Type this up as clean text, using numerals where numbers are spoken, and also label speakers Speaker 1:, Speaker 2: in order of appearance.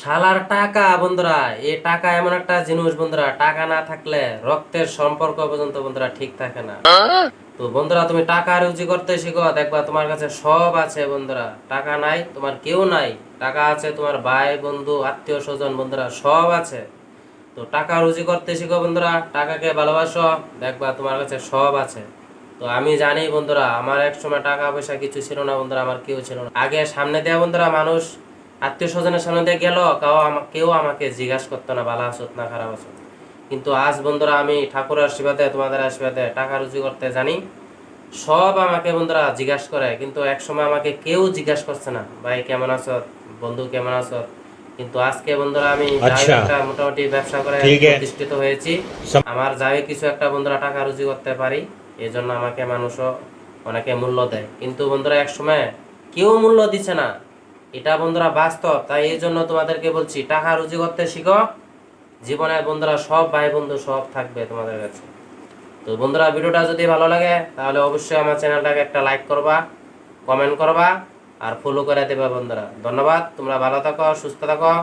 Speaker 1: শালার টাকা বন্ধুরা, এই টাকা এমন একটা জিনিস বন্ধুরা, টাকা না থাকলে রক্তের সম্পর্ক পর্যন্ত বন্ধুরা ঠিক থাকে না। তো বন্ধুরা, তুমি টাকা রুজি করতে শিখো, দেখবা তোমার কাছে সব আছে বন্ধুরা। টাকা নাই তোমার কেউ নাই, টাকা আছে তোমার ভাই বন্ধু আত্মীয় স্বজন বন্ধুরা সব আছে। তো টাকা রুজি করতে শিখো বন্ধুরা, টাকাকে ভালোবাসো, দেখবা তোমার কাছে সব আছে। তো আমি জানি বন্ধুরা, আমার এক সময় টাকা পয়সা কিছু ছিল না বন্ধুরা, আমার কেউ ছিল না। আগে সামনে দেয়া বন্ধুরা মানুষ আত্মীয় স্বজনের সামনে দিয়ে গেল, কেউ আমাকে জিজ্ঞাসা করতো না ভালো আছো না খারাপ আছো। কিন্তু আজ বন্ধুরা আমি ঠাকুরের আশীর্বাদে তোমাদের আশীর্বাদে টাকা রুজি করতে জানি, সব আমাকে বন্ধুরা জিজ্ঞাসা করে। কিন্তু এক সময় আমাকে কেউ জিজ্ঞাসা করছে না ভাই কেমন আছো, বন্ধু কেমন আছো। কিন্তু আজকে বন্ধুরা আমি যাই
Speaker 2: अच्छा।
Speaker 1: একটা মোটামুটি ব্যবসা করে
Speaker 2: ठीक है।
Speaker 1: প্রতিষ্ঠিত হয়েছি, আমার যাই কিছু একটা বন্ধুরা টাকা রুজি করতে পারি, এই জন্য আমাকে মানুষও অনেকে মূল্য দেয়। কিন্তু বন্ধুরা এক সময় কেউ মূল্য দিচ্ছে না, এটা বন্ধুরা বাস্তব। তাই এই জন্য তোমাদেরকে বলছি টাকা রুজি করতে শিখো, জীবনে বন্ধুরা সব ভাই বন্ধু সব থাকবে তোমাদের কাছে। তো বন্ধুরা, ভিডিওটা যদি ভালো লাগে তাহলে অবশ্যই আমার চ্যানেলটাকে একটা লাইক করবা, কমেন্ট করবা আর ফলো করে দেবা বন্ধুরা। ধন্যবাদ, তোমরা ভালো থাকো, সুস্থ থাকো।